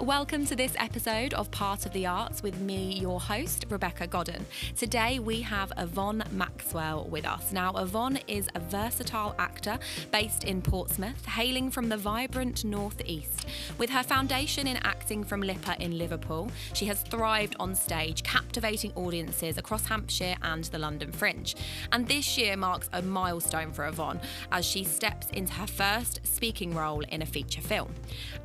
welcome to this episode of Part of the Arts with me, your host, Rebecca Godden. Today we have Yvonne Maxwell with us. Now, Yvonne is a versatile actor based in Portsmouth, hailing from the vibrant northeast. With her foundation in acting from LIPA in Liverpool, she has thrived on stage, captivating audiences across Hampshire and the London Fringe. And this year marks a milestone for Yvonne as she steps into her first speaking role in a feature film.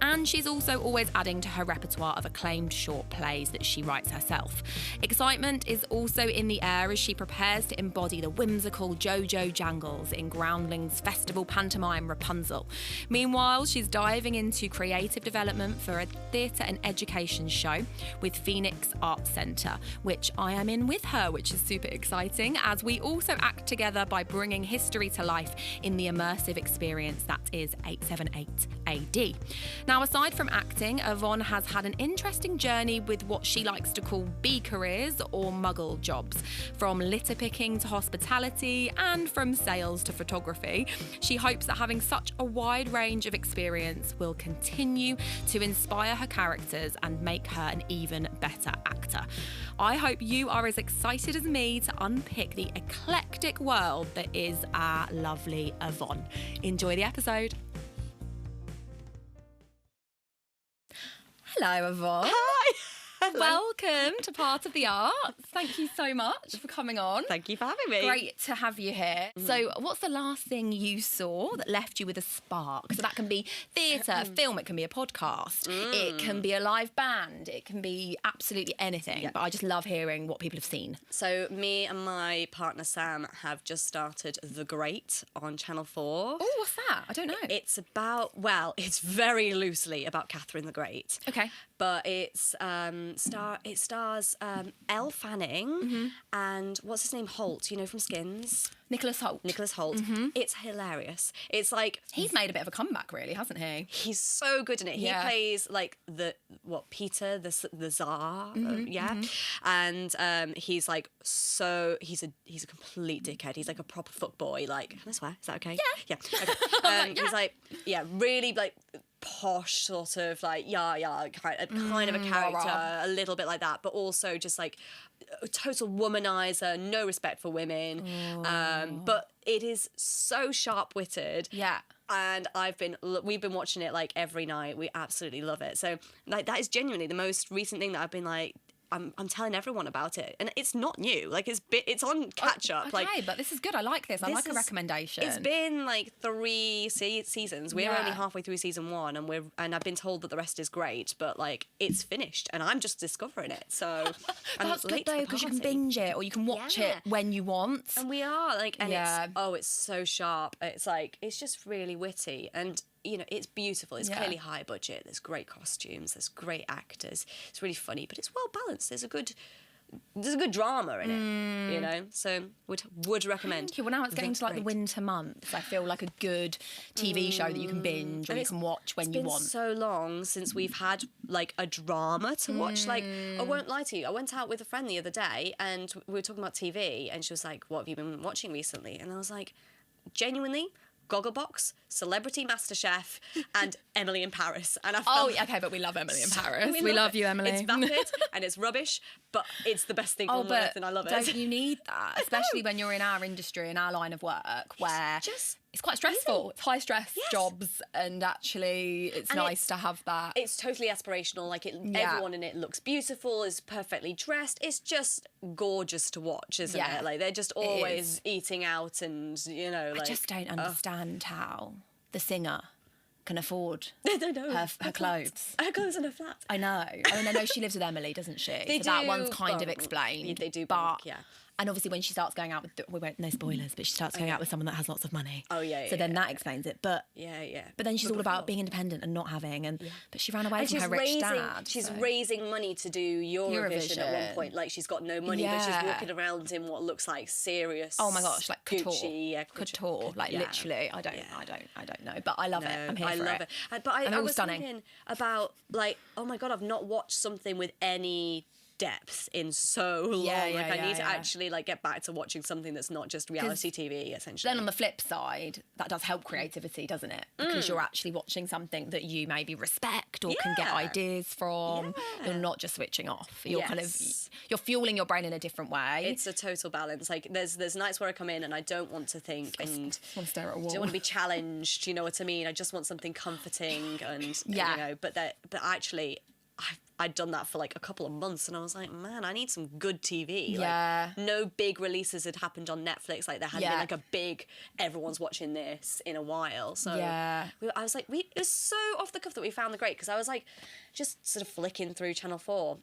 And she's also always adding to her repertoire of acclaimed short plays that she writes herself. Excitement is also in the air as she prepares to embody the whimsical JoJo Jangles in Groundlings festival pantomime Rapunzel. Meanwhile, she's diving into creative development for a theatre and education show with Phoenix Arts Centre, which I am in with her, which is super exciting, as we also act together by bringing history to life in the immersive experience that is 878 AD. Now, aside from acting, Yvonne has had an interesting journey with what she likes to call B careers or muggle jobs. From litter picking to hospitality and from sales to photography, she hopes that having such a wide range of experience will continue to inspire her characters and make her an even better actor. I hope you are as excited as me to unpick the eclectic world that is our lovely Yvonne. Enjoy the episode. Hello, Yvonne. Hi. Welcome to Part of the Arts. Thank you so much for coming on. Thank you for having me. Great to have you here. So what's the last thing you saw that left you with a spark? So that can be theatre, film, it can be a podcast, it can be a live band, it can be absolutely anything. Yeah. But I just love hearing what people have seen. So me and my partner Sam have just started The Great on Channel 4. Oh, what's that? I don't know. It's about, well, it's very loosely about Catherine the Great. Okay. But it stars Elle Fanning and what's his name, Holt, you know, from Skins. Nicholas Hoult. Nicholas Hoult. It's hilarious. It's like He's made a bit of a comeback, really, hasn't he? he's so good in it. Yeah. He plays like Peter the Tsar, and he's like he's a complete dickhead. He's like a proper fuckboy. Like, can I swear? Is that okay? Yeah. Okay. He's like really like posh sort of like kind of a character, a little bit like that, but also just like a total womanizer, no respect for women. But it is so sharp-witted. Yeah. And we've been watching it like every night. We absolutely love it. So like that is genuinely the most recent thing that I've been like, I'm telling everyone about it, and it's not new. Like it's on catch up. Okay, but this is good. I like this. I like a recommendation. It's been like 3 seasons. We're only halfway through season 1, and I've been told that the rest is great, but like it's finished, and I'm just discovering it. So that's good though, because you can binge it or you can watch it when you want. And we are like, and it's so sharp. It's like it's just really witty and. You know, it's beautiful. It's clearly high budget. There's great costumes. There's great actors. It's really funny, but it's well balanced. There's a good drama in it. You know, so would recommend. Thank you. Well, now it's getting to like the winter months. I feel like a good TV show that you can binge or you can watch when you want. It's been so long since we've had like a drama to watch. Like, I won't lie to you. I went out with a friend the other day and we were talking about TV, and she was like, "What have you been watching recently?" And I was like, genuinely. Gogglebox, Celebrity MasterChef, and Emily in Paris. And I felt okay, but we love Emily in Paris. We love you, Emily. It's vapid and it's rubbish, but it's the best thing on earth, and I love it. Don't you need that? Especially when you're in our industry, in our line of work, where it's quite stressful. It's high stress jobs, and actually it's nice to have that. It's totally aspirational. Like everyone in it looks beautiful, is perfectly dressed. It's just gorgeous to watch, isn't it? Like they're just always eating out, and you know, like I just don't understand how the singer can afford her clothes. Her clothes in her flat. I know. I mean, I know she lives with Emily, doesn't she? They so that one's kind of explained. They do, but yeah. And obviously when she starts going out with, we won't, no spoilers, but she starts going out with someone that has lots of money. Oh, yeah. So then that explains it. But But then she's all about being independent and not having, but she ran away from her rich dad. She's raising money to do Eurovision at one point. Like she's got no money, but she's walking around in what looks like serious. Oh my gosh, like couture. Gucci, couture, like literally. I don't know, but I love it. I'm here for it. I love it. But I was thinking about like, oh my God, I've not watched something with any depth in so long. I need to actually like get back to watching something that's not just reality TV, essentially. Then on the flip side, that does help creativity, doesn't it? Because you're actually watching something that you maybe respect or can get ideas from. You're not just switching off. You're kind of, you're fueling your brain in a different way. It's a total balance. Like there's nights where I come in and I don't want to think and want to stare at a wall. Don't want to be challenged, you know what I mean? I just want something comforting and you know, but actually I'd done that for like a couple of months and I was like, man, I need some good TV. Yeah. Like, no big releases had happened on Netflix. Like there hadn't been like a big, everyone's watching this in a while. So I was like, it was so off the cuff that we found the great, because I was like, just sort of flicking through Channel 4.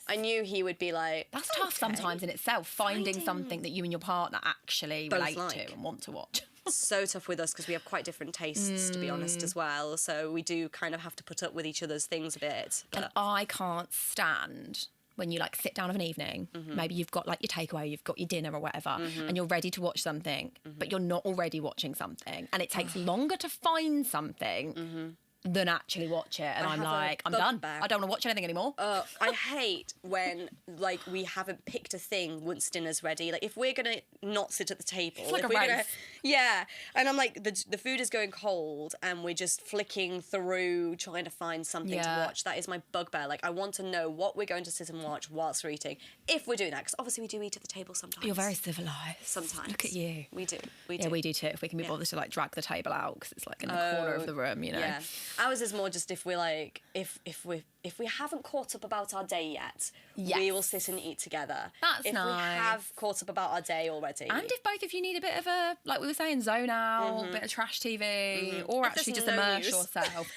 I knew he would be like... That's tough sometimes in itself, finding something that you and your partner actually relate to and want to watch. So tough with us because we have quite different tastes, to be honest, as well. So we do kind of have to put up with each other's things a bit. But... And I can't stand when you like sit down of an evening, maybe you've got like your takeaway, you've got your dinner or whatever, and you're ready to watch something, but you're not already watching something. And it takes longer to find something than actually watch it, and I'm like, I'm done. I don't want to watch anything anymore. I hate when like we haven't picked a thing once dinner's ready. Like if we're gonna not sit at the table, it's like if a race. And I'm like the food is going cold, and we're just flicking through trying to find something to watch. That is my bugbear. Like I want to know what we're going to sit and watch whilst we're eating, if we're doing that, because obviously we do eat at the table sometimes. You're very civilised. Sometimes. Look at you. We do. Yeah, we do too. If we can be bothered to like drag the table out because it's like in the corner of the room, you know. Yeah. Ours is more just if we're like if we haven't caught up about our day yet, we will sit and eat together. That's if nice. If we have caught up about our day already. And if both of you need a bit of a, like we were saying, zone out, a bit of trash TV, or if actually just no immerse news. yourself.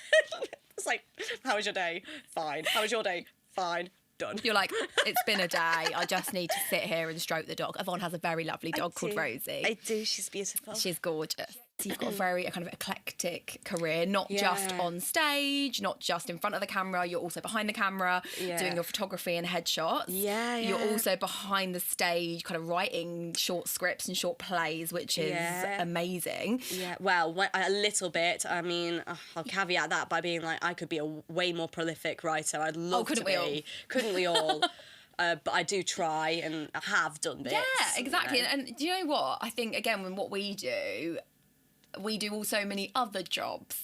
It's like, how was your day? Fine. How was your day? Fine. Done. You're like, it's been a day. I just need to sit here and stroke the dog. Yvonne has a very lovely dog called Rosie. I do. She's beautiful. She's gorgeous. So you've got a very kind of eclectic career, not just on stage, not just in front of the camera. You're also behind the camera doing your photography and headshots. You're also behind the stage kind of writing short scripts and short plays, which is amazing. Well, a little bit. I mean, I'll caveat that by being like, I could be a way more prolific writer. I'd love to be. Couldn't we all? But I do try and have done bits. Yeah, exactly. And do you know what? I think, again, with what we do all so many other jobs.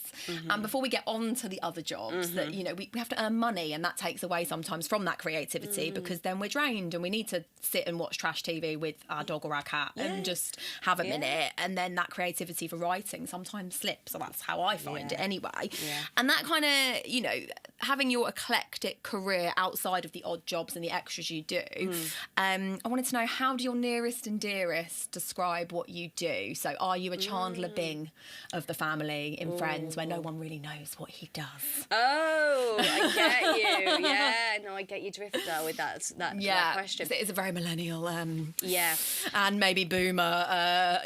And before we get on to the other jobs, that, you know, we have to earn money, and that takes away sometimes from that creativity because then we're drained and we need to sit and watch trash TV with our dog or our cat and just have a minute. And then that creativity for writing sometimes slips. So that's how I find it anyway. And that kind of, you know, having your eclectic career outside of the odd jobs and the extras you do, I wanted to know, how do your nearest and dearest describe what you do? So are you a Chandler Bing of the family in Friends, where no one really knows what he does? Oh, I get you. Yeah, no, I get you drifter with that question. It is a very millennial, and maybe boomer.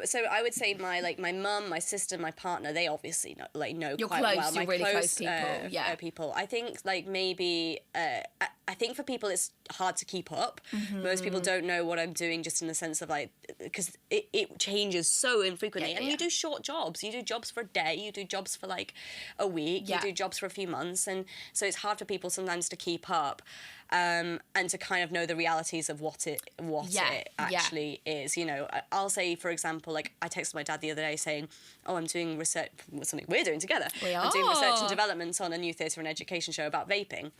So I would say my mum, my sister, my partner, they obviously know You're quite close, well. you're really close people. People. I think like maybe I think for people it's hard to keep up. Most people don't know what I'm doing, just in the sense of like, because it changes so infrequently, and you do short jobs. You do jobs for a day, you do jobs for like a week, you do jobs for a few months, and so it's hard for people sometimes to keep up. And to kind of know the realities of what it actually is. You know, I'll say, for example, like I texted my dad the other day saying, oh, I'm doing research, something we're doing together. I'm doing research and development on a new theatre and education show about vaping.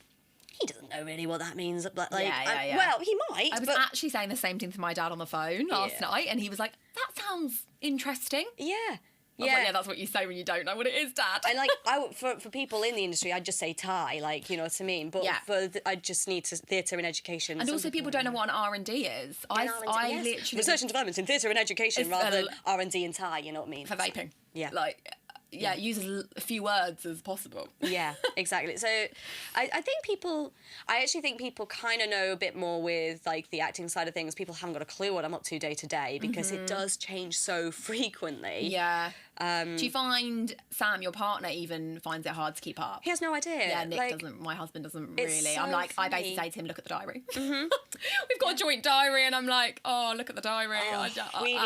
He doesn't know really what that means. But like, well, he might. I was actually saying the same thing to my dad on the phone last night, and he was like, that sounds interesting. Yeah, that's what you say when you don't know what it is, Dad. And like, for people in the industry, I'd just say Thai, like, you know what I mean. But I just need theatre and education. And also, people don't know what an R&D is. I literally research and development in theatre and education rather than R&D and Thai. You know what I mean? For vaping. Yeah. Like. Use as few words as possible. Yeah, exactly. So I actually think people kind of know a bit more with like the acting side of things. People haven't got a clue what I'm up to day to day because it does change so frequently. Do you find Sam, your partner, even finds it hard to keep up? He has no idea. Yeah, Nick doesn't. My husband doesn't really. So I'm like, funny. I basically say to him, look at the diary. We've got a joint diary, and I'm like, oh, look at the diary. I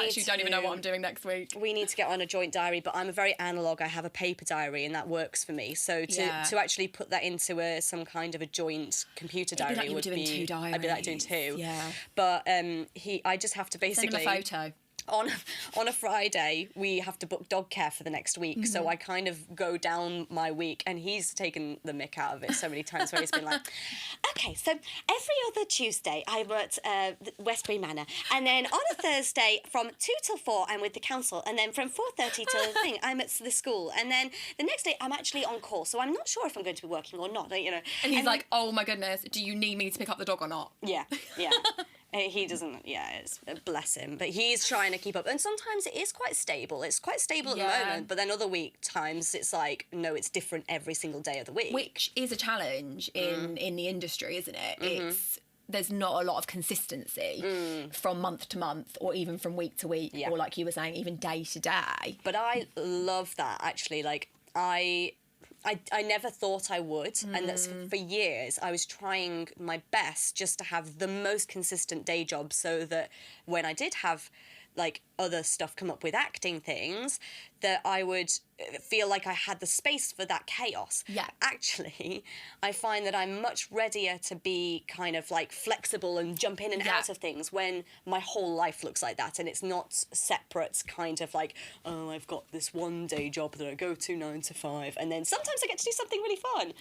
actually don't even know what I'm doing next week. We need to get on a joint diary, but I'm a very analog. I have a paper diary, and that works for me. So to actually put that into some kind of a joint computer diary like would doing be. 2 diaries. I'd be like doing 2. Yeah. But I just have to basically send him a photo. On a Friday, we have to book dog care for the next week. So I kind of go down my week, and he's taken the mick out of it so many times where he's been like, okay, so every other Tuesday I'm at Westbury Manor, and then on a Thursday from 2 till 4 I'm with the council, and then from 4:30 till the thing I'm at the school, and then the next day I'm actually on call, so I'm not sure if I'm going to be working or not, you know. And he's like, oh my goodness, do you need me to pick up the dog or not? Yeah. He doesn't, bless him. But he's trying to keep up. And sometimes it is quite stable. It's quite stable at the moment. But then other times it's like, no, it's different every single day of the week. Which is a challenge in the industry, isn't it? There's not a lot of consistency from month to month, or even from week to week, or like you were saying, even day to day. But I love that, actually. Like, I never thought I would, and that's for years I was trying my best just to have the most consistent day job, so that when I did have like other stuff come up with acting things, that I would feel like I had the space for that chaos. Yeah. Actually, I find that I'm much readier to be kind of like flexible and jump in and out of things when my whole life looks like that, and it's not separate kind of like, oh, I've got this one day job that I go to 9 to 5, and then sometimes I get to do something really fun.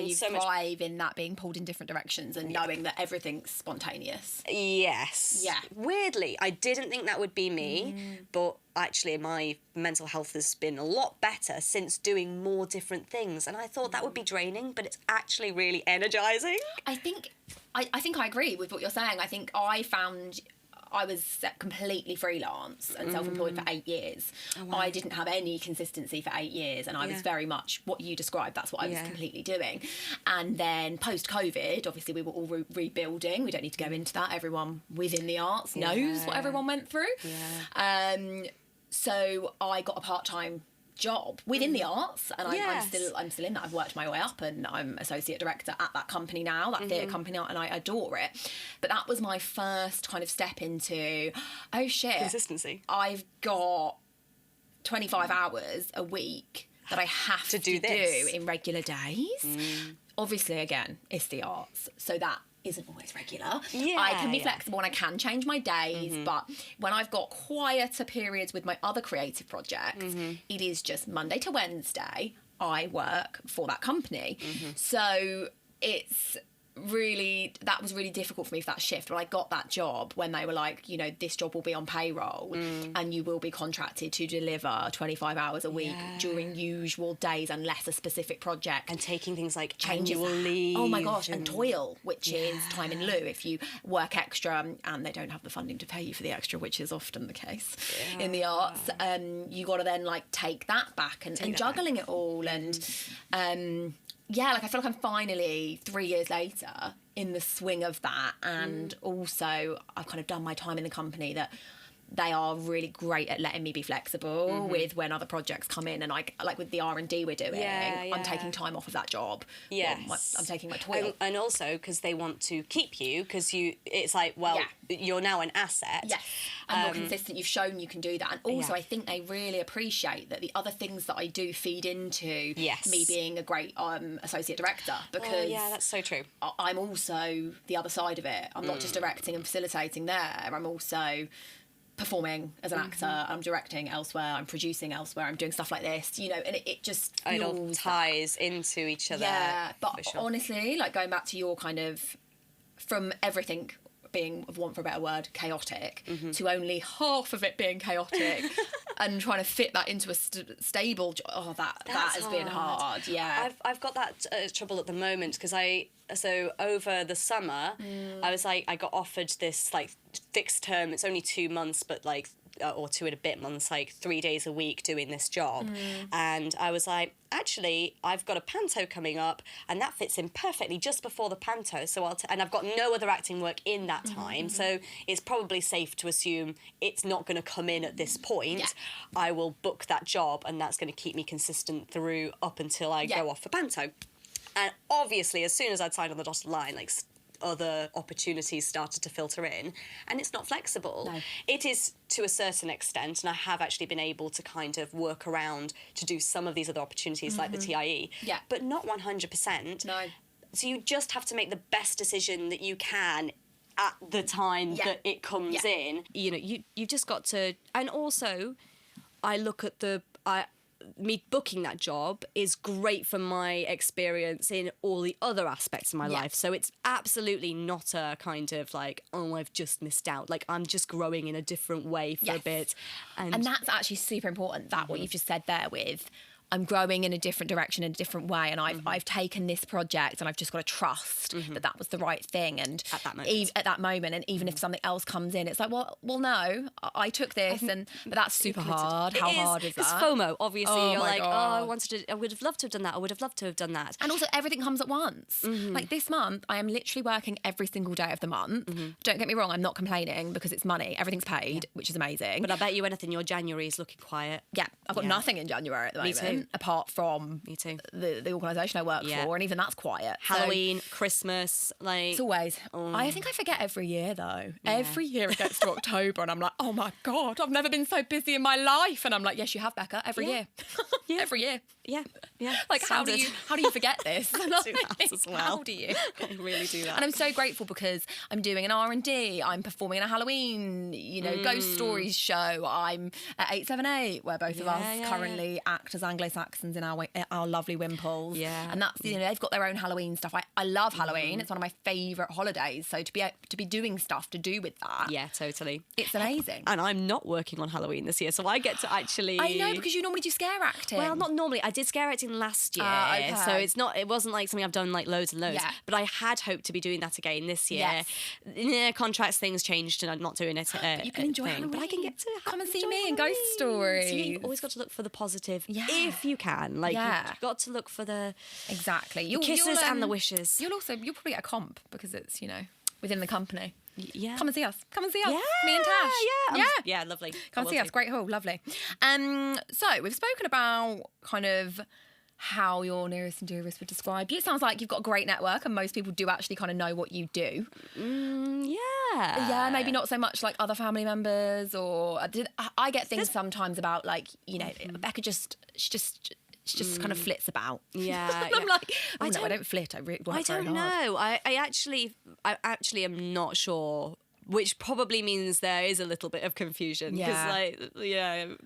You thrive in that, being pulled in different directions and knowing that everything's spontaneous. Yes. Yeah. Weirdly, I didn't think that would be me, but actually my mental health has been a lot better since doing more different things, and I thought that would be draining, but it's actually really energizing. I think I agree with what you're saying. I think I found I was completely freelance and self-employed for 8 years. Oh, wow. I didn't have any consistency for 8 years, and I was very much what you described. That's what I was completely doing. And then post-COVID, obviously we were all rebuilding. We don't need to go into that. Everyone within the arts knows what everyone went through. So I got a part-time job within the arts, and I'm still in that. I've worked my way up, and I'm associate director at that company now, that theatre company, and I adore it. But that was my first kind of step into, oh shit, consistency. I've got 25 hours a week that I have to do in regular days. Obviously, again, it's the arts, so that isn't always regular. I can be flexible and I can change my days, but when I've got quieter periods with my other creative projects, it is just Monday to Wednesday I work for that company. So that was really difficult for me, for that shift. When I got that job, when they were like, you know, this job will be on payroll and you will be contracted to deliver 25 hours a week during usual days unless a specific project. And taking things like changes annual leave. Oh my gosh, and toil, which is time in lieu. If you work extra and they don't have the funding to pay you for the extra, which is often the case in the arts, you got to then like take that back and juggling it all. And like I feel like I'm finally 3 years later in the swing of that, and also I've kind of done my time in the company that they are really great at letting me be flexible with when other projects come in, and like with the R&D we're doing, I'm taking time off of that job. I'm taking my toil. And also because they want to keep you, because it's like, you're now an asset. And more consistent. You've shown you can do that. And also I think they really appreciate that the other things that I do feed into me being a great associate director, because that's so true. I'm also the other side of it. I'm not just directing and facilitating there. I'm also performing as an actor, I'm directing elsewhere, I'm producing elsewhere, I'm doing stuff like this, you know, and it just all ties into each other. But honestly, like going back to your kind of, from everything being, for want of a better word, chaotic, to only half of it being chaotic, and trying to fit that into a stable that has been hard. I've got that trouble at the moment, because so over the summer I was like, I got offered this like fixed term, it's only 2 months, but like or 2 and a bit months, like 3 days a week doing this job. And I was like, actually, I've got a Panto coming up, and that fits in perfectly just before the Panto. So and I've got no other acting work in that time, so it's probably safe to assume it's not going to come in at this point. I will book that job, and that's going to keep me consistent through up until I go off for Panto. And obviously, as soon as I'd signed on the dotted line, like, other opportunities started to filter in, and it's not flexible. No. It is to a certain extent, and I have actually been able to kind of work around to do some of these other opportunities like the TIE, but not 100%. No. So you just have to make the best decision that you can at the time that it comes in. You know, you've just got to, and also I look at me booking that job is great for my experience in all the other aspects of my life. So it's absolutely not a kind of like, oh, I've just missed out. Like, I'm just growing in a different way for a bit. And that's actually super important, that what you've just said there with, I'm growing in a different direction, in a different way, and I've taken this project, and I've just got to trust that was the right thing. And at that moment, and even if something else comes in, it's like, well, no, I took this, but that's super hard. How hard is that? It's FOMO, obviously. You're like, I would have loved to have done that. I would have loved to have done that. And also, everything comes at once. Like this month, I am literally working every single day of the month. Don't get me wrong, I'm not complaining because it's money. Everything's paid, which is amazing. But I bet you anything, your January is looking quiet. Yeah, I've got nothing in January at the moment. Me too. Apart from the organisation I work for, and even that's quiet. Halloween, Christmas, like... It's always... I think I forget every year, though. Yeah. Every year it gets to October and I'm like, oh, my God, I've never been so busy in my life. And I'm like, yes, you have, Becca, every year. Every year. Yeah. Like, how do you forget this? I do that as well. How do you? I really do that. And I'm so grateful because I'm doing an R&D, I'm performing in a Halloween, ghost stories show. I'm at 878, where both of us currently act as Anglo-Saxons in our lovely Wimples. Yeah. And that's, they've got their own Halloween stuff. I love Halloween. It's one of my favourite holidays. So to be doing stuff to do with that. Yeah, totally. It's amazing. And I'm not working on Halloween this year, so I get to actually... I know, because you normally do scare acting. Well, not normally. I did scare acting last year, okay. so it wasn't like something I've done like loads and loads. Yeah. But I had hoped to be doing that again this year. Yes. Yeah, contracts, things changed, and I'm not doing it. You can enjoy Halloween. But I can get to come and see me in ghost stories. So you've always got to look for the positive, if you can. Like you've got to look for the kisses and the wishes. You'll probably get a comp because it's within the company. Yeah. Come and see us. Yeah. Me and Tash. Yeah, lovely. Come and see us. Great hall. Lovely. So we've spoken about kind of how your nearest and dearest would describe you. It sounds like you've got a great network and most people do actually kind of know what you do. Yeah, maybe not so much like other family members or... I get things sometimes about like, Becca she just kind of flits about. Yeah. I'm like, I don't flit. I work I very don't hard. know. I actually am not sure, which probably means there is a little bit of confusion. Yeah.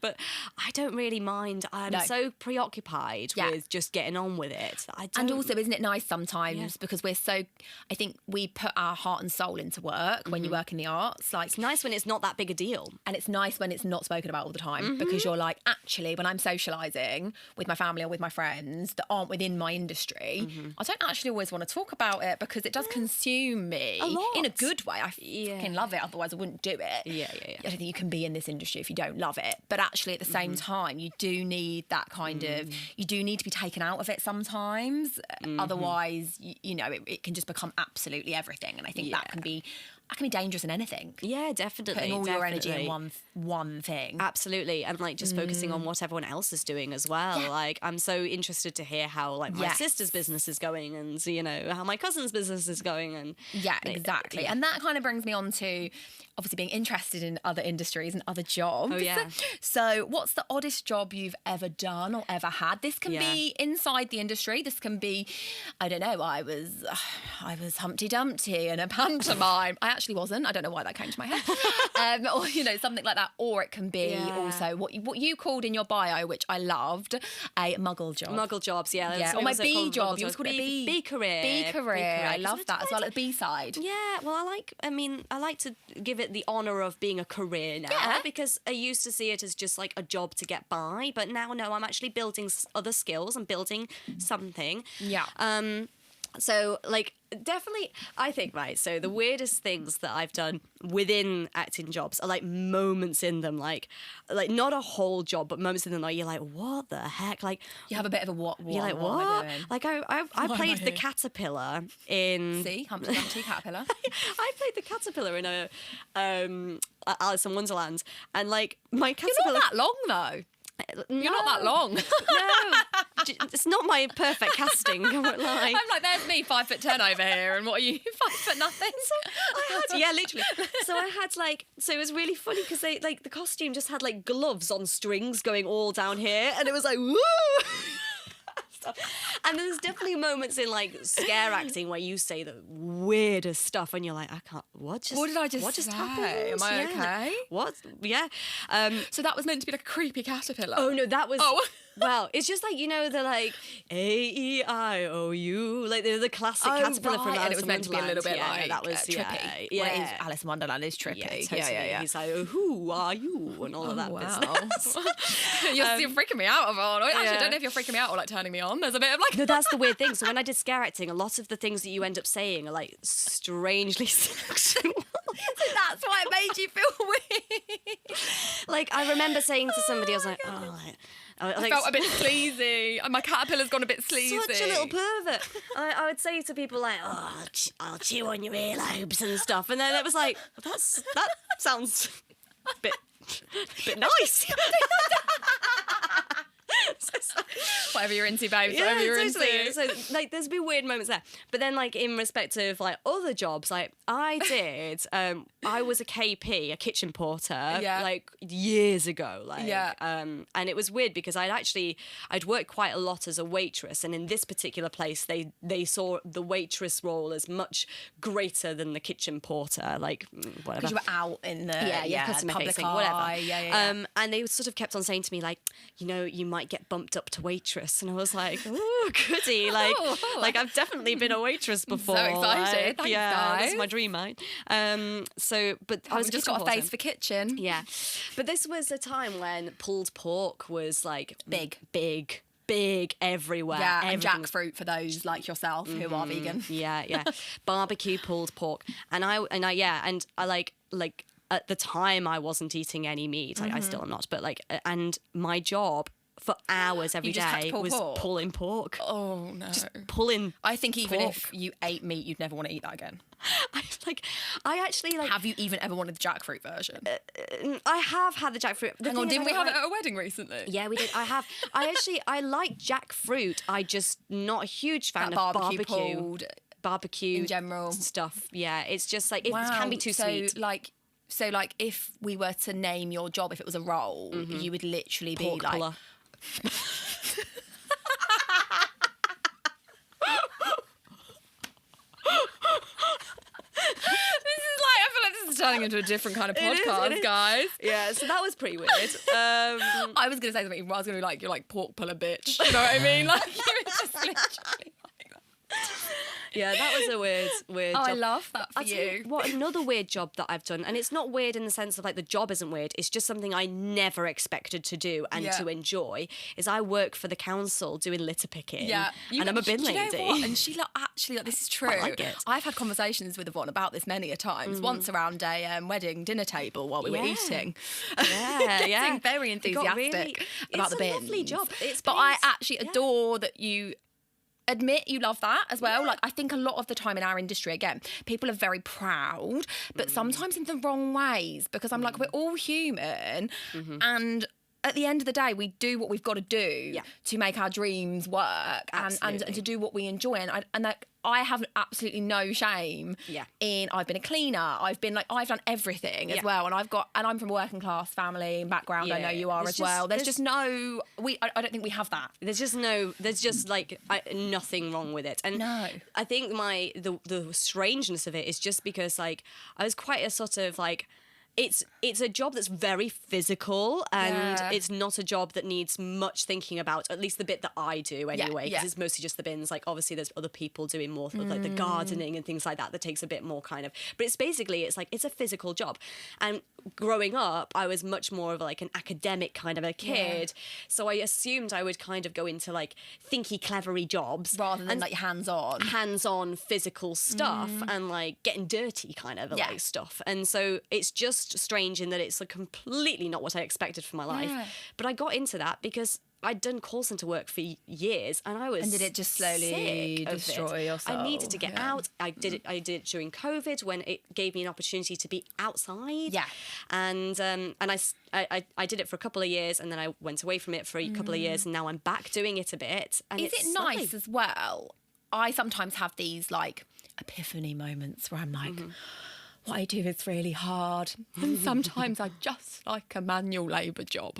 But I don't really mind. I'm so preoccupied with just getting on with it. And also, isn't it nice sometimes because we're so... I think we put our heart and soul into work when you work in the arts. Like, it's nice when it's not that big a deal. And it's nice when it's not spoken about all the time because you're like, actually, when I'm socialising with my family or with my friends that aren't within my industry, I don't actually always want to talk about it because it does consume me a lot. In a good way. I fucking love it, otherwise I wouldn't do it. Yeah. I don't think you can be in this industry if you don't love it. But actually at the same time, you do need that kind of... You do need to be taken out of it sometimes. Otherwise, it can just become absolutely everything. And I think that can be dangerous in anything. Yeah, definitely. Putting all your energy in one thing. Absolutely. And like just focusing on what everyone else is doing as well. Yeah. Like I'm so interested to hear how like my sister's business is going and how my cousin's business is going and exactly. And that kind of brings me on to obviously being interested in other industries and other jobs. Oh yeah. So what's the oddest job you've ever done or ever had? This can be inside the industry. This can be, I don't know, I was Humpty Dumpty in a pantomime. I actually wasn't. I don't know why that came to my head. Or something like that. Or it can be also what you called in your bio, which I loved, a muggle job. Muggle jobs, yeah. Or my B job. You always called it B. B career. B career. I love that as well at the B side. Yeah. Well, I like to give it the honour of being a career now because I used to see it as just like a job to get by, but now no, I'm actually building other skills and building something. Yeah. So, like, definitely, I think, right, so the weirdest things that I've done within acting jobs are, like, moments in them, like not a whole job, but moments in them, like, you're like, what the heck? Like, You have a bit of a what you're like, what am I what? doing? Like, I played the caterpillar in... See, Humpty Dumpty caterpillar. I played the caterpillar in a Alice in Wonderland, and, like, my caterpillar... You're not that long, though. You're not that long. No, it's not my perfect casting, I won't lie. I'm like, there's me, 5'10" over here, and what are you, 5' nothing? Yeah, literally. So I had so it was really funny because they the costume just had like gloves on strings going all down here, and it was like woo. And there's definitely moments in like scare acting where you say the weirdest stuff, and you're like, I can't. What did I just say? happened? Am I okay? What? Yeah. So that was meant to be like a creepy caterpillar. Oh no, that was. Oh. Well, it's just like, you know, the like A-E-I-O-U, like the classic caterpillar from Alice in Wonderland. And it was meant to be a little bit like that was trippy. Yeah. Well, it is, Alice in Wonderland is trippy. Yeah, totally. Yeah. He's like, who are you? And all of that business. You're freaking me out, Yvonne. Actually, I don't know if you're freaking me out or like turning me on. There's a bit of like... No, that's the weird thing. So when I did scare acting, a lot of the things that you end up saying are like strangely sexual. So that's why it made you feel weird. Like, I remember saying to somebody, I was like, oh, I felt a bit sleazy. My caterpillar's gone a bit sleazy. Such a little pervert. I would say to people like, oh, I'll chew on your earlobes and stuff. And then it was like, that sounds a bit nice. Whatever you're into, babe. Whatever you're into. So, like, there's been weird moments there. But then, like, in respect of, like, other jobs, like, I did, I was a KP, a kitchen porter, like, years ago. Like, and it was weird because I'd worked quite a lot as a waitress. And in this particular place, they saw the waitress role as much greater than the kitchen porter, like, whatever. Because you were out in the customer public facing, eye. whatever. And they sort of kept on saying to me, like, you know, you might get bumped up to waitress. And I was like, oh, goody. Like I've definitely been a waitress before. So excited. Like, Thanks, guys. That's my dream, mate. But I was just got a face for kitchen. Yeah. But this was a time when pulled pork was like big everywhere. Yeah, and jackfruit for those like yourself who are vegan. Yeah. Barbecue pulled pork. And I like at the time I wasn't eating any meat. I still am not, but like, and my job for hours every day was pulling pork. Oh no. Just pulling I think even pork. if you ate meat, you'd never want to eat that again. I actually like. Have you even ever wanted the jackfruit version? I have had the jackfruit. Hang on, didn't we have it at a wedding recently? Yeah, we did. I like jackfruit. I just not a huge fan of barbecue in general stuff. Yeah, it's just like it can be too sweet. So if we were to name your job, if it was a role, you would literally be pork like. puller. This is turning into a different kind of podcast, guys. Yeah, so that was pretty weird. I was going to say something. I was going to be like, you're like pork puller bitch. You know what I mean? Like, you were just literally like that. Yeah, that was a weird job. I love that for you. What another weird job that I've done, and it's not weird in the sense of like the job isn't weird, it's just something I never expected to do and to enjoy, is I work for the council doing litter picking. Yeah. And I'm a bin lady. You know what? And she actually, this is true. I like it. I've had conversations with Yvonne about this many a times. Once around a wedding dinner table while we were eating. Getting very enthusiastic about the bins. It's a lovely job. But I actually adore that you admit you love that as well. Like, I think a lot of the time in our industry, again, people are very proud, but sometimes in the wrong ways, because I'm like, we're all human, and at the end of the day, we do what we've got to do to make our dreams work and to do what we enjoy. And I have absolutely no shame in, I've been a cleaner, I've done everything as well. And I'm from a working class family background. I know you are as well. There's just no, I don't think we have that. There's just nothing wrong with it. And no. I think the strangeness of it is just because like, I was quite a sort of like, it's a job that's very physical, and it's not a job that needs much thinking about, at least the bit that I do anyway, because it's mostly just the bins. Like, obviously there's other people doing more of like the gardening and things like that takes a bit more kind of, but it's basically, it's like, it's a physical job. And growing up, I was much more of like an academic kind of a kid, so I assumed I would kind of go into like thinky, clevery jobs rather than like hands-on physical stuff and like getting dirty kind of like stuff. And so it's just strange in that it's like completely not what I expected for my life. But I got into that because I'd done call centre work for years, and I was. And did it just slowly destroy your soul? I needed to get out. I did it during COVID when it gave me an opportunity to be outside. Yeah. And I did it for a couple of years, and then I went away from it for a couple of years, and now I'm back doing it a bit. And is it nice as well? I sometimes have these like epiphany moments where I'm like, what I do is really hard. And sometimes I just like a manual labour job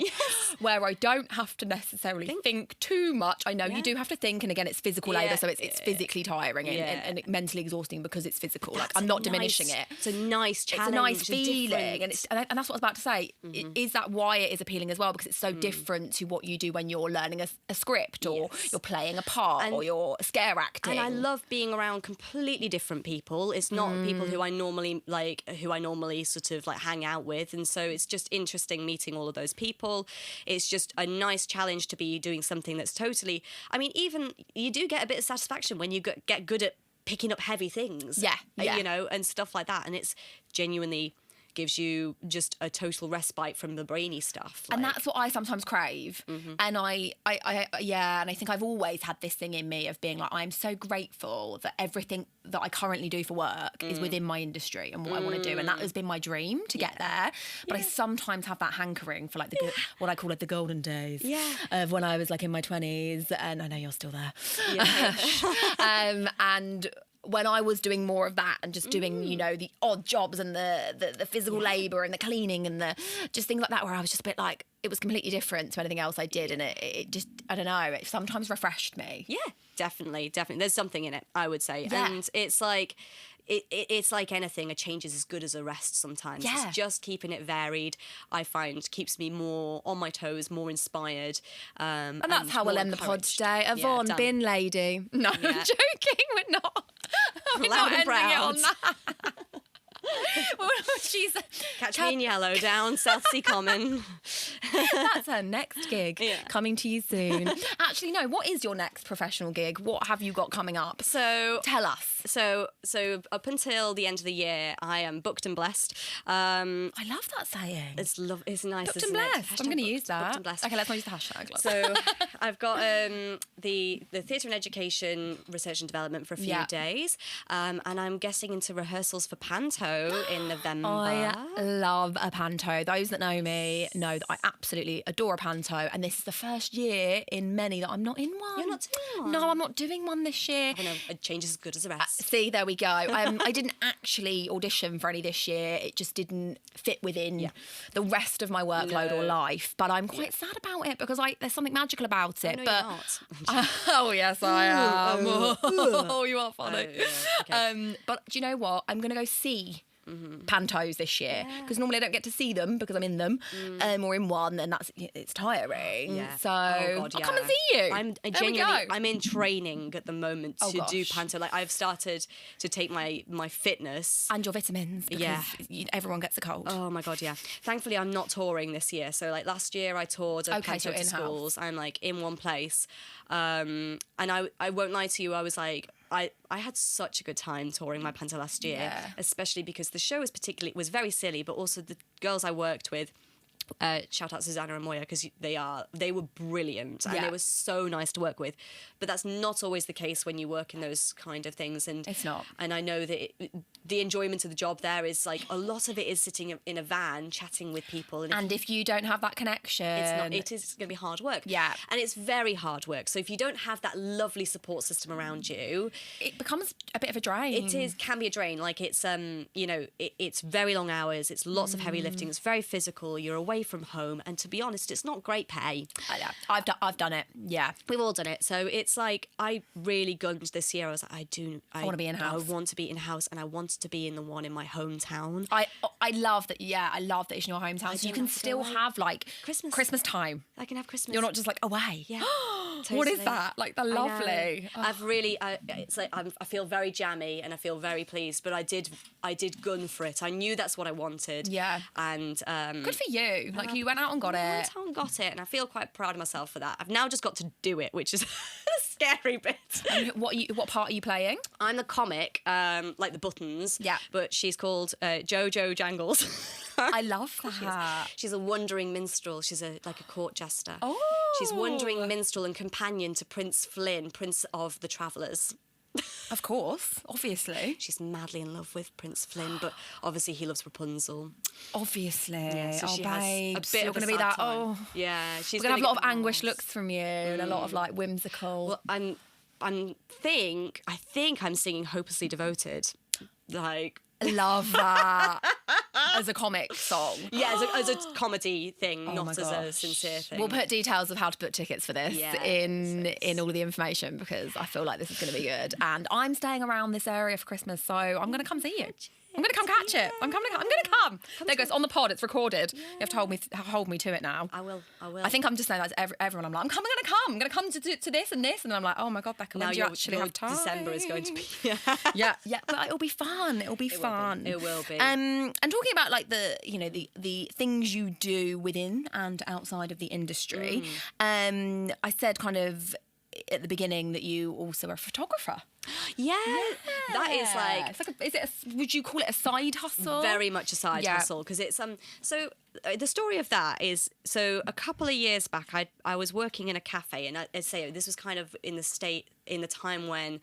where I don't have to necessarily think too much. I know you do have to think, and again, it's physical labour, so it's physically tiring and mentally exhausting because it's physical. Like, I'm not diminishing it. It's a nice challenge. It's a nice feeling. And that's what I was about to say. Is that why it is appealing as well? Because it's so different to what you do when you're learning a script, or you're playing a part, or you're scare acting. And I love being around completely different people. It's not people who I normally sort of like hang out with, and so it's just interesting meeting all of those people. It's just a nice challenge to be doing something that's totally, I mean, even you do get a bit of satisfaction when you get good at picking up heavy things, you know, and stuff like that, and it's genuinely gives you just a total respite from the brainy stuff. And that's what I sometimes crave. And I think I've always had this thing in me of being like, I'm so grateful that everything that I currently do for work is within my industry and what I want to do. And that has been my dream to get there. But I sometimes have that hankering for like what I call it the golden days of when I was like in my 20s, and I know you're still there. And when I was doing more of that and just doing, you know, the odd jobs and the physical labour and the cleaning and the just things like that, where I was just a bit like, it was completely different to anything else I did, and it just, I don't know, it sometimes refreshed me. Yeah, definitely. There's something in it, I would say. Yeah. And it's like, it's like anything, a change is as good as a rest sometimes. Yeah. It's just keeping it varied, I find, keeps me more on my toes, more inspired. And that's how we'll end the pod today. Yvonne, bin lady. No, I'm joking, we're not. We're not ending it on that. She's Catch me in Yellow down South Sea Common. That's her next gig coming to you soon. Actually, no, what is your next professional gig? What have you got coming up? So tell us. So up until the end of the year, I am booked and blessed. I love that saying. It's nice. Booked and blessed. I'm going to use that. Okay, let's not use the hashtag. So I've got the Theatre and Education Research and Development for a few days, and I'm getting into rehearsals for Panto in November. I love a Panto. Those that know me know that I absolutely adore a Panto, and this is the first year in many that I'm not in one. You're not doing one? No, I'm not doing one this year. I know, a change is as good as the rest. See, there we go. I didn't actually audition for any this year. It just didn't fit within the rest of my workload or life. But I'm quite sad about it because there's something magical about it. No, but you're not. Oh yes, I am. Oh, you are funny. Okay. But do you know what? I'm going to go see Pantos this year, because normally I don't get to see them because I'm in them or in one, and it's tiring. So I'll come and see you. I'm in training at the moment to do Panto. Like, I've started to take my fitness and your vitamins, because everyone gets a cold. Oh my god, yeah. Thankfully I'm not touring this year, so like last year I toured at Panto to schools. I'm like in one place, and I won't lie to you, I was like, I had such a good time touring my Panto last year, especially because the show was very silly, but also the girls I worked with, shout out Susanna and Moya, because they were brilliant and they were so nice to work with. But that's not always the case when you work in those kind of things. And it's not. And I know that the enjoyment of the job there is like a lot of it is sitting in a van chatting with people. And if you don't have that connection, it is going to be hard work. Yeah. And it's very hard work. So if you don't have that lovely support system around you, it becomes a bit of a drain. It can be a drain. Like, it's it's very long hours. It's lots of heavy lifting. It's very physical. You're away away from home, and to be honest, it's not great pay. I've done it. Yeah, we've all done it. So it's like I really gunned this year. I was like, I want to be in house. I want to be in house, and I wanted to be in the one in my hometown. I love that. Yeah, I love that it's in your hometown, so you can still have like Christmas time. I can have Christmas. You're not just like away. Yeah. Totally. What is that? Like the lovely. It's like I feel very jammy and I feel very pleased, but I did gun for it. I knew that's what I wanted. Yeah. And good for you. Like you went out and got it. I went out and got it, and I feel quite proud of myself for that. I've now just got to do it, which is a scary bit. And what part are you playing? I'm the comic, like the Buttons. Yeah. But she's called JoJo Jangles. I love that. She's a wandering minstrel. She's like a court jester. Oh. She's wandering minstrel and companion to Prince Flynn, Prince of the Travellers. Of course, obviously. She's madly in love with Prince Flynn, but obviously he loves Rapunzel. Obviously. Yeah, so she babes, has a bit you're of going a to be that. sad time. Oh, yeah. She's going to have a lot of anguish looks from you and a lot of like whimsical. Well, I think I'm singing "Hopelessly Devoted," like. Love that as a comic song. Yeah, as a comedy thing, not as a sincere thing. We'll put details of how to book tickets for this in all of the information, because I feel like this is going to be good. And I'm staying around this area for Christmas, so I'm going to come see you. I'm going to come catch it. I'm going to come. There it goes, on the pod, it's recorded. Yeah. You have to hold me to it now. I will. I think I'm just saying that to everyone. I'm like, I'm going to come to this and this. And I'm like, oh my God, Becca, when do you actually have time? December is going to be. yeah, but it'll be fun. It'll be fun. It will be. And talking about like the things you do within and outside of the industry, I said kind of at the beginning that you also are a photographer. Yeah, that is like. It's like would you call it a side hustle? Very much a side hustle, because it's So the story of that is, so a couple of years back, I was working in a cafe, and I say this was kind of in the time when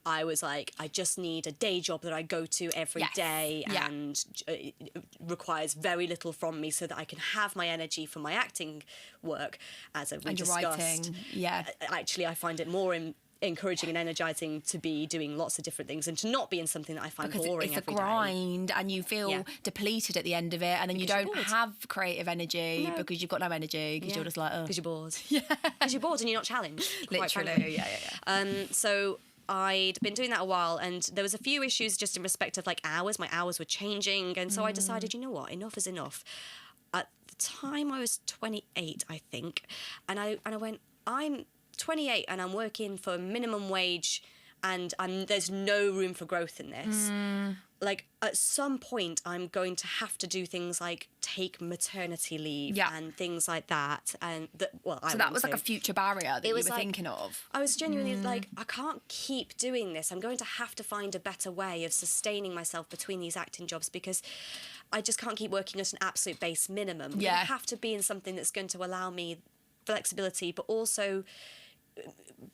I was like, I just need a day job that I go to every day, and it requires very little from me, so that I can have my energy for my acting work, as we discussed. Writing. Yeah, actually, I find it more encouraging and energizing to be doing lots of different things and to not be in something that I find boring every day. It's a grind and you feel depleted at the end of it, and then you don't have creative energy because you've got no energy, because you're just like, because you're bored. Yeah. Because you're bored and you're not challenged. Literally, yeah. So I'd been doing that a while, and there was a few issues just in respect of like hours. My hours were changing, and so I decided, you know what, enough is enough. At the time I was 28, I think, and I went, I'm 28 and I'm working for minimum wage, and there's no room for growth in this. Like, at some point I'm going to have to do things like take maternity leave and things like that, and so that was like a future barrier that you were thinking of. I was genuinely like, I can't keep doing this. I'm going to have to find a better way of sustaining myself between these acting jobs, because I just can't keep working at an absolute base minimum. I have to be in something that's going to allow me flexibility, but also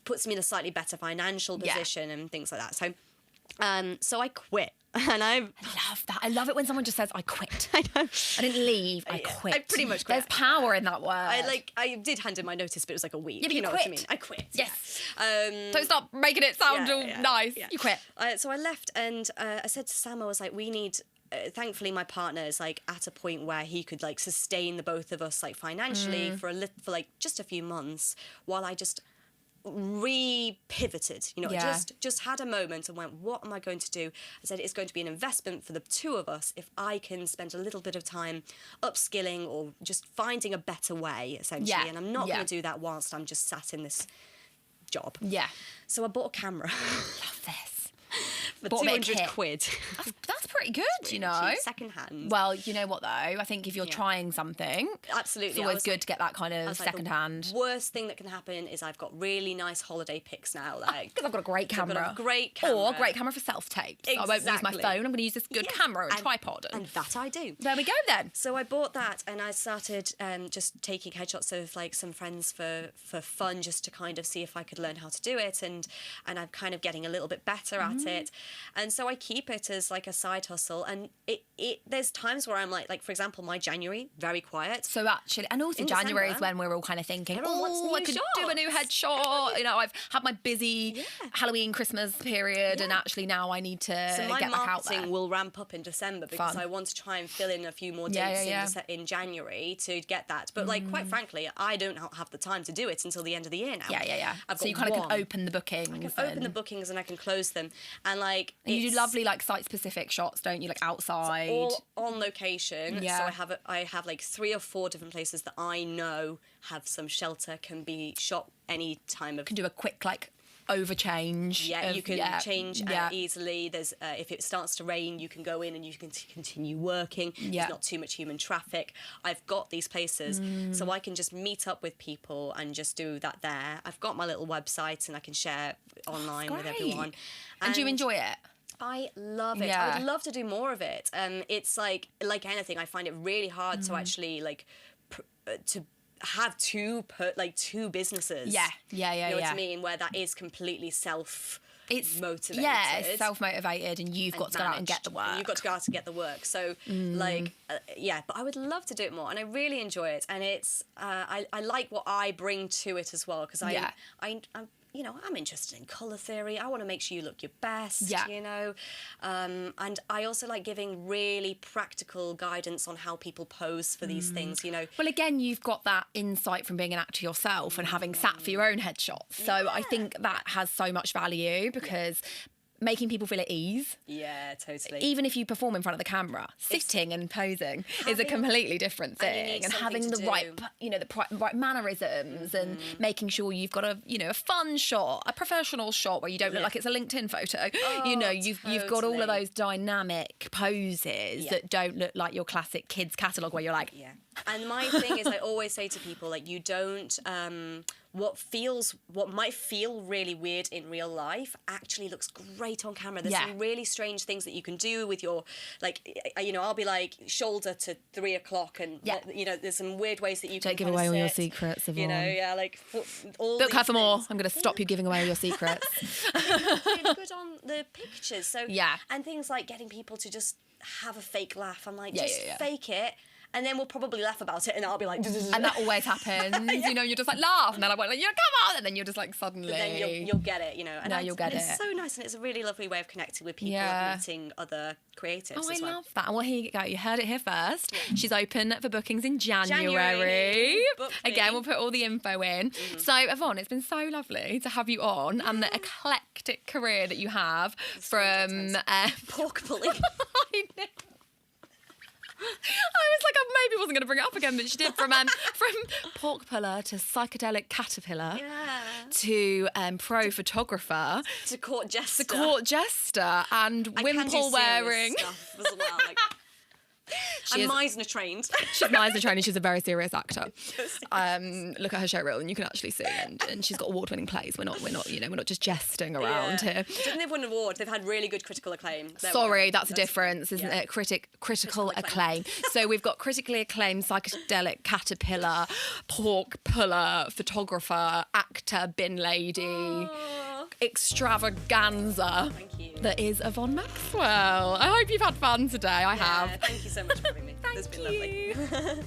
puts me in a slightly better financial position and things like that. So I quit. And I love that. I love it when someone just says, I quit. I know. I didn't leave, I quit. I pretty much quit. There's power in that word. I did hand in my notice, but it was like a week. Yeah, but you know quit. What I mean? I quit. Yes. Don't stop making it sound all nice. Yeah. You quit. So I left, and I said to Sam, I was like, we need... thankfully, my partner is like at a point where he could like sustain the both of us like financially for like just a few months, while I just re-pivoted, just had a moment and went, what am I going to do? I said, it's going to be an investment for the two of us if I can spend a little bit of time upskilling or just finding a better way, essentially. And I'm not going to do that whilst I'm just sat in this job. Yeah. So I bought a camera. Love this. For 200 quid. That's pretty good, you know. Second hand. Well, you know what though? I think if you're trying something, absolutely, it's always good to get that kind of second hand. The worst thing that can happen is I've got really nice holiday pics now, like because I've got a great camera. I've got a great camera. Or a great camera for self-tapes. Exactly. I won't use my phone. I'm going to use this good camera and tripod. And that I do. There we go then. So I bought that, and I started just taking headshots of like some friends for fun, just to kind of see if I could learn how to do it, and I'm kind of getting a little bit better at it. And so I keep it as like a side side hustle, and there's times where I'm like, for example, my January, very quiet. So actually, and also In January December, is when we're all kind of thinking, everyone wants oh, new I could do a new headshot. You know, I've had my busy Halloween, Christmas period, and actually now I need to So my get back out there. marketing will ramp up in December because Fun. I want to try and fill in a few more dates in January to get that. But like, quite frankly, I don't have the time to do it until the end of the year now. Yeah. I've So got you kind of one. can open the bookings. I can open the bookings and I can close them. And like, And you do lovely like site-specific shots, don't you? Like outside. all on location. Yeah. So I have like 3 or 4 different places that I know have some shelter, can be shot any time of. Can do a quick like overchange. Yeah, you can change Yeah. easily. There's if it starts to rain, you can go in and you can continue working. Yeah. There's not too much human traffic. I've got these places, so I can just meet up with people and just do that there. I've got my little website and I can share online with everyone. And do you enjoy it? I love it. Yeah. I would love to do more of it. It's like anything, I find it really hard to actually like to have two businesses. Yeah. You know what I mean? Where that is completely self-motivated. Yeah, it's self-motivated, and you've got to go out and get the work. And you've got to go out and get the work. So, but I would love to do it more, and I really enjoy it. And it's I like what I bring to it as well, because I'm interested in colour theory. I want to make sure you look your best, you know. And I also like giving really practical guidance on how people pose for these things, you know. Well, again, you've got that insight from being an actor yourself and having sat for your own headshots. So I think that has so much value, because making people feel at ease. Yeah, totally. Even if you perform in front of the camera, sitting and posing is a completely different thing. And having the right, right mannerisms and making sure you've got a fun shot, a professional shot where you don't look like it's a LinkedIn photo. You've got all of those dynamic poses that don't look like your classic kids catalogue where you're like... Yeah. And my thing is, I always say to people, like, you don't... what might feel really weird in real life actually looks great on camera. There's some really strange things that you can do with your, like, I'll be like shoulder to 3 o'clock, and there's some weird ways that you don't can give away all your sit, secrets, Yvonne. All book her for more. things. I'm going to stop you giving away all your secrets. Really good on the pictures. So and things like getting people to just have a fake laugh. I'm like, fake it. And then we'll probably laugh about it, and I'll be like... And that always happens, you're just like, laugh, and then I went like, come on, and then you're just like, suddenly... But then you'll get it, And you'll get it. It's so nice, and it's a really lovely way of connecting with people and meeting other creatives as well. I love that. Well, here you go. You heard it here first. Yeah. She's open for bookings in January. Again, we'll put all the info in. So, Yvonne, it's been so lovely to have you on, and the eclectic career that you have from... Pork Pulley. I know. I was like, I maybe wasn't going to bring it up again, but she did. From pork puller to psychedelic caterpillar to pro photographer to court jester and wimple wearing. Stuff as well, like. I'm Meisner trained. She's Meisner trained, and she's a very serious actor. Look at her show reel, and you can actually see. And she's got award-winning plays. We're not just jesting around here. Didn't they win an award? They've had really good critical acclaim. Sorry, that's a difference, isn't it? Critical acclaim. So we've got critically acclaimed psychedelic caterpillar, pork puller, photographer, actor, bin lady. Extravaganza. Thank you. That is Yvonne Maxwell. I hope you've had fun today. I have. Thank you so much for having me. It's been lovely.